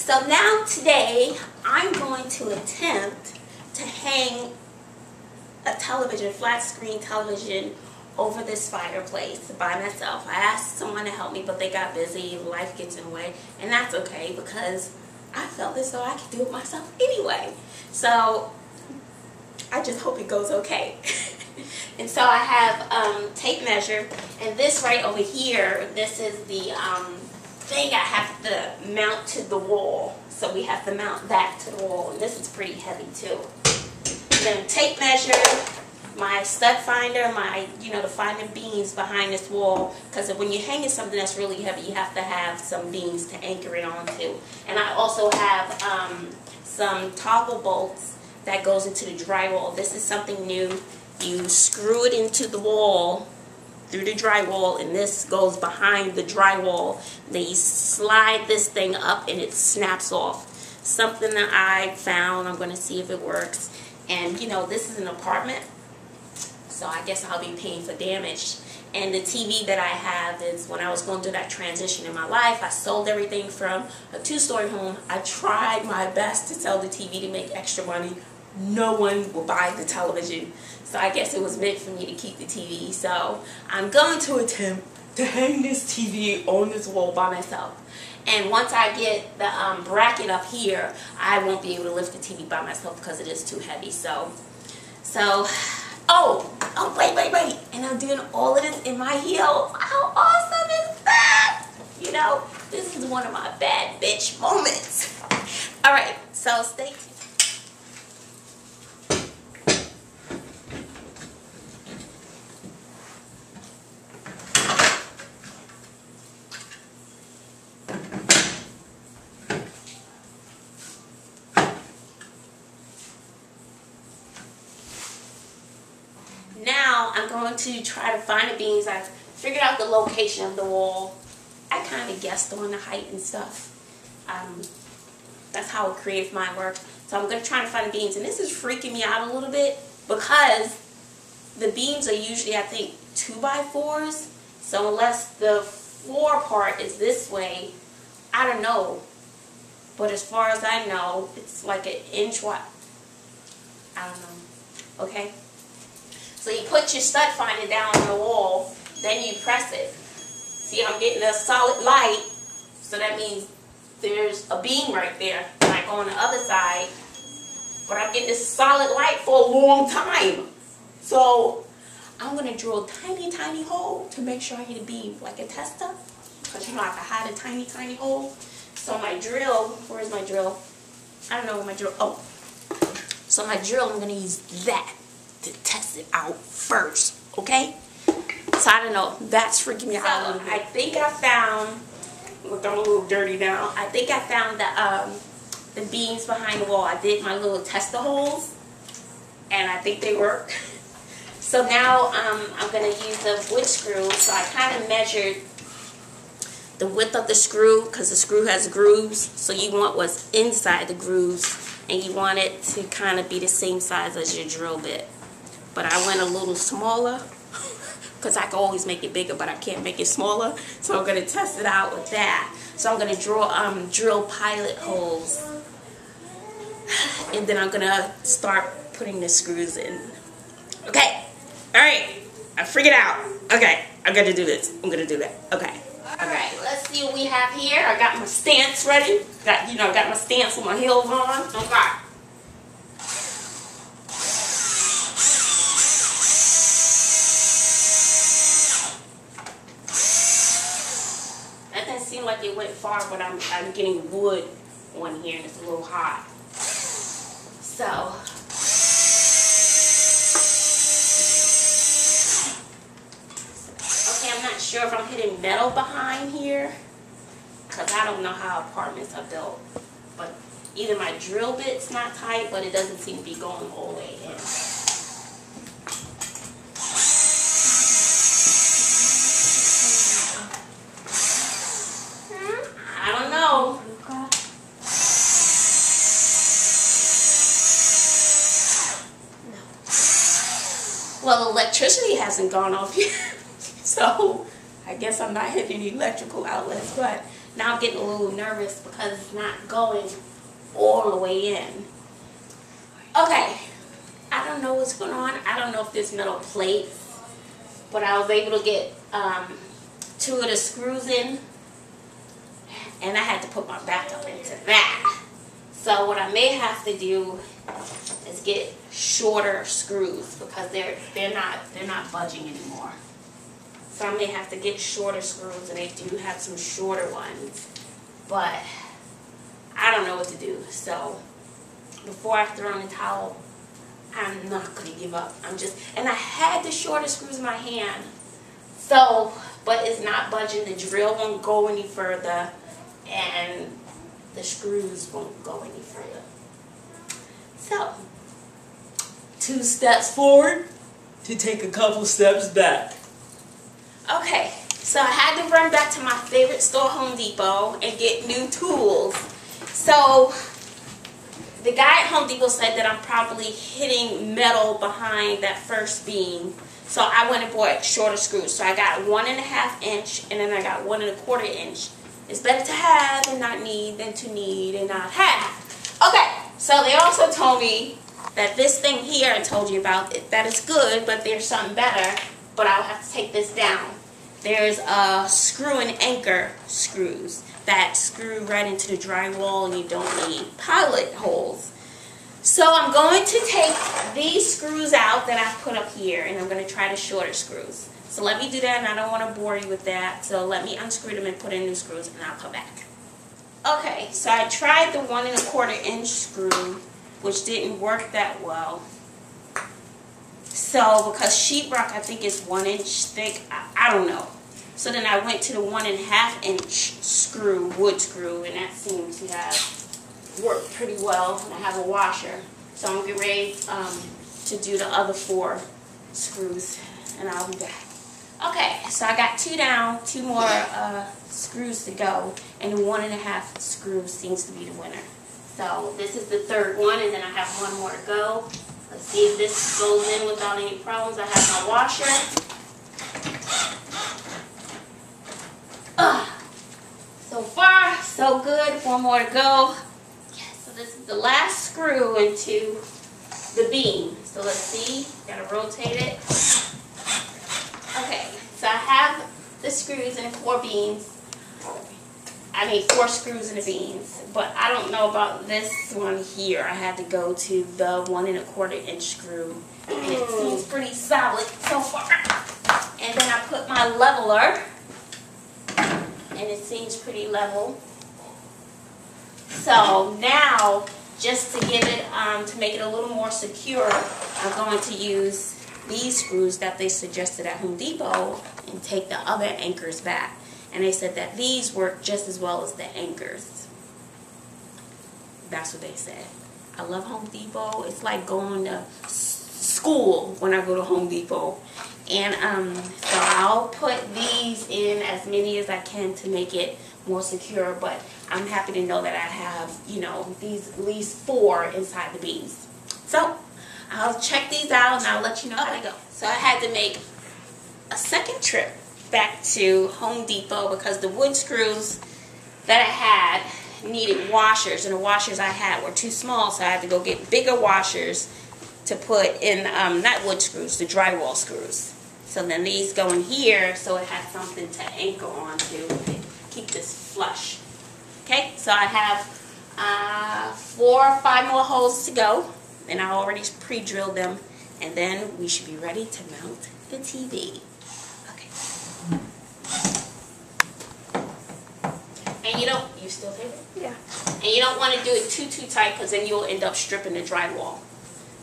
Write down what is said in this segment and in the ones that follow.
So now today I'm going to attempt to hang a television, flat screen television, over this fireplace by myself. I asked someone to help me, but they got busy. Life gets in the way, and that's okay because I felt as though I could do it myself anyway. So I just hope it goes okay. And so I have tape measure, and this right over here, this is the thing I have to mount to the wall. So we have to mount that to the wall, and this is pretty heavy too. And then tape measure, my stud finder, my, to find the beams behind this wall, because when you're hanging something that's really heavy, you have to have some beams to anchor it onto. And I also have some toggle bolts that goes into the drywall. This is something new. You screw it into the wall through the drywall, and this goes behind the drywall. Then you slide this thing up and it snaps off. Something that I found. I'm going to see if it works. And this is an apartment, so I guess I'll be paying for damage. And the TV that I have is, when I was going through that transition in my life, I sold everything from a 2-story home. I tried my best to sell the TV to make extra money. No one will buy the television. So I guess it was meant for me to keep the TV. So I'm going to attempt to hang this TV on this wall by myself. And once I get the bracket up here, I won't be able to lift the TV by myself because it is too heavy. Oh, wait. And I'm doing all of this in my heels. How awesome is that? This is one of my bad bitch moments. All right, so stay tuned. Now I'm going to try to find the beams. I've figured out the location of the wall. I kind of guessed on the height and stuff. That's how a creative mind works. So I'm going to try to find the beams. And this is freaking me out a little bit because the beams are usually, I think, 2x4s. So unless the floor part is this way, I don't know. But as far as I know, it's like an inch wide. I don't know. Okay? So you put your stud finder down on the wall, then you press it. See, I'm getting a solid light, so that means there's a beam right there, like on the other side. But I'm getting this solid light for a long time. So I'm going to drill a tiny, tiny hole to make sure I hit a beam, like a tester. Because I can hide a tiny, tiny hole. So my drill, where's my drill? I don't know where my drill, oh. So my drill, I'm going to use that to test it out first, okay? So I don't know, that's freaking me out a little bit. I think I found, look, I'm a little dirty now. I think I found the beams behind the wall. I did my little tester holes, and I think they work. So now I'm gonna use the wood screw. So I kind of measured the width of the screw, because the screw has grooves. So you want what's inside the grooves, and you want it to kind of be the same size as your drill bit. But I went a little smaller because I can always make it bigger, but I can't make it smaller. So I'm going to test it out with that. So I'm going to drill pilot holes. And then I'm going to start putting the screws in. Okay. All right. I figured it out. Okay. I'm going to do this. I'm going to do that. Okay. All right. Let's see what we have here. I got my stance ready. Got my stance with my heels on. Okay. Seem like it went far, but I'm getting wood on here and it's a little hot. So okay, I'm not sure if I'm hitting metal behind here because I don't know how apartments are built. But either my drill bit's not tight, but it doesn't seem to be going all the way in. Well, electricity hasn't gone off yet, so I guess I'm not hitting any electrical outlets, but Now I'm getting a little nervous because it's not going all the way in. Okay, I don't know what's going on. I don't know if there's metal plates, but I was able to get 2 of the screws in, and I had to put my back up into that. So what I may have to do is get shorter screws because they're not budging anymore. So I may have to get shorter screws, and they do have some shorter ones, but I don't know what to do. So before I throw in the towel, I'm not gonna give up. And I had the shorter screws in my hand, so, but it's not budging. The drill won't go any further, and the screws won't go any further. So 2 steps forward to take a couple steps back. Okay, so I had to run back to my favorite store, Home Depot, and get new tools. So the guy at Home Depot said that I'm probably hitting metal behind that first beam. So I went and bought shorter screws. So I got 1.5 inch, and then I got 1.25 inch. It's better to have and not need than to need and not have. Okay, so they also told me that this thing here I told you about, that is good, but there's something better, but I'll have to take this down. There's screw and anchor screws that screw right into the drywall, and you don't need pilot holes. So I'm going to take these screws out that I put up here, and I'm going to try the shorter screws. So let me do that, and I don't want to bore you with that. So let me unscrew them and put in new screws, and I'll come back. Okay, so I tried the 1.25 inch screw, which didn't work that well. So because sheetrock I think is 1 inch thick, I don't know. So then I went to the 1.5 inch screw, wood screw, and that seems to have worked pretty well. And I have a washer, so I'm getting ready to do the other 4 screws, and I'll be back. Okay, so I got 2 down, 2 more screws to go, and the 1.5 screws seems to be the winner. So this is the 3rd one, and then I have 1 more to go. Let's see if this goes in without any problems. I have my washer. So far, so good. 1 more to go. Yes, so this is the last screw into the beam. So let's see. Gotta rotate it. Okay, so I have the screws in 4 beams. I mean 4 screws in the beams, but I don't know about this one here. I had to go to the 1.25 inch screw, and it seems pretty solid so far. And then I put my leveler, and it seems pretty level. So now, just to give it, to make it a little more secure, I'm going to use these screws that they suggested at Home Depot and take the other anchors back. And they said that these work just as well as the anchors. That's what they said. I love Home Depot. It's like going to school when I go to Home Depot. And so I'll put these in as many as I can to make it more secure. But I'm happy to know that I have, you know, these at least 4 inside the beams. So I'll check these out, and I'll let you know how they go. So I had to make a second trip back to Home Depot because the wood screws that I had needed washers, and the washers I had were too small, so I had to go get bigger washers to put in, not wood screws, the drywall screws. So then these go in here, so it has something to anchor onto and keep this flush. Okay, so I have 4 or 5 more holes to go, and I already pre-drilled them, and then we should be ready to mount the TV. And you still take it? Yeah. And you don't want to do it too tight, because then you'll end up stripping the drywall,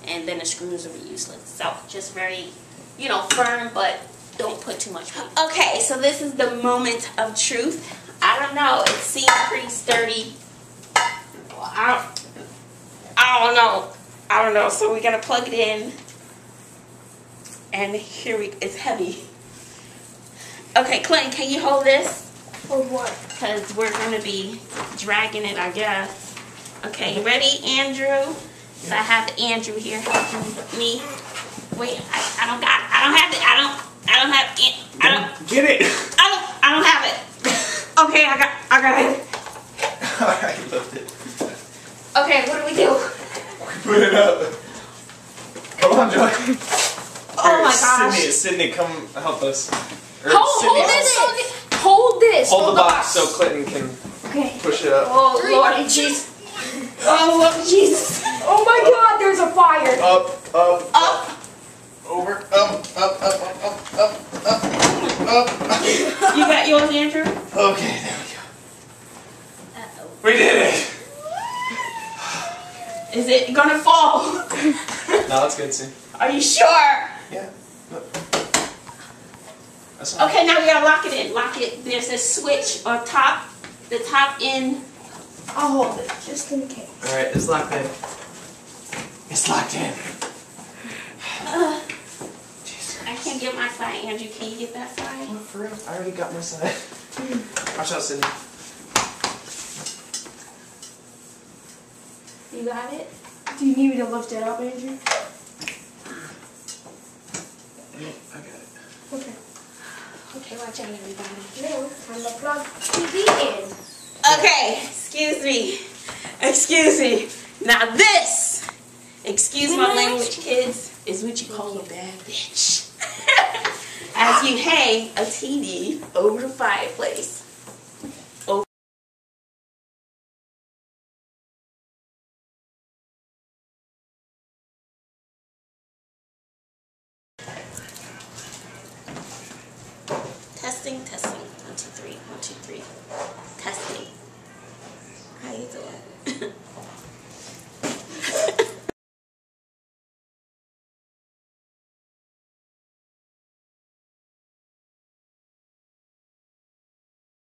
and then the screws will be useless. So just very, firm, but don't put too much weight. Okay, so this is the moment of truth. I don't know. It seems pretty sturdy. Well, I don't know. I don't know. So we're gonna plug it in, and it's heavy. Okay, Clinton, can you hold this? For what? Because we're going to be dragging it, I guess. Okay, you ready, Andrew? So I have Andrew here helping me. Wait, I don't have it. I don't have it. Get it. I don't have it. Okay, I got it. Put it up. Come on, Joy. Oh my gosh. Sydney, come help us. Hold this. Hold the box so Clinton can push it up. Oh Lord Jesus. Oh Lord Jesus. Oh my God, there's a fire. Up. Over. Up. You got yours, Andrew? Okay, there we go. We did it. Is it gonna fall? No, that's good, see. Are you sure? Yeah. That's fine. Okay, now we gotta lock it in. Lock it. There's a switch on top. The top end. I'll hold it just in case. Alright, it's locked in. It's locked in. I can't get my side. Andrew, can you get that side? What, for real? I already got my side. Watch out, Sydney. You got it? Do you need me to lift it up, Andrew? I got it. Okay. Okay, watch out, everybody. Now, time to plug TV in. Okay, excuse me. Excuse me. Now this, excuse my language, kids, is what you call a bad bitch. As you hang a TV over the fireplace. Testing. 1, 2, 3. 1, 2, 3. Testing. How you doing?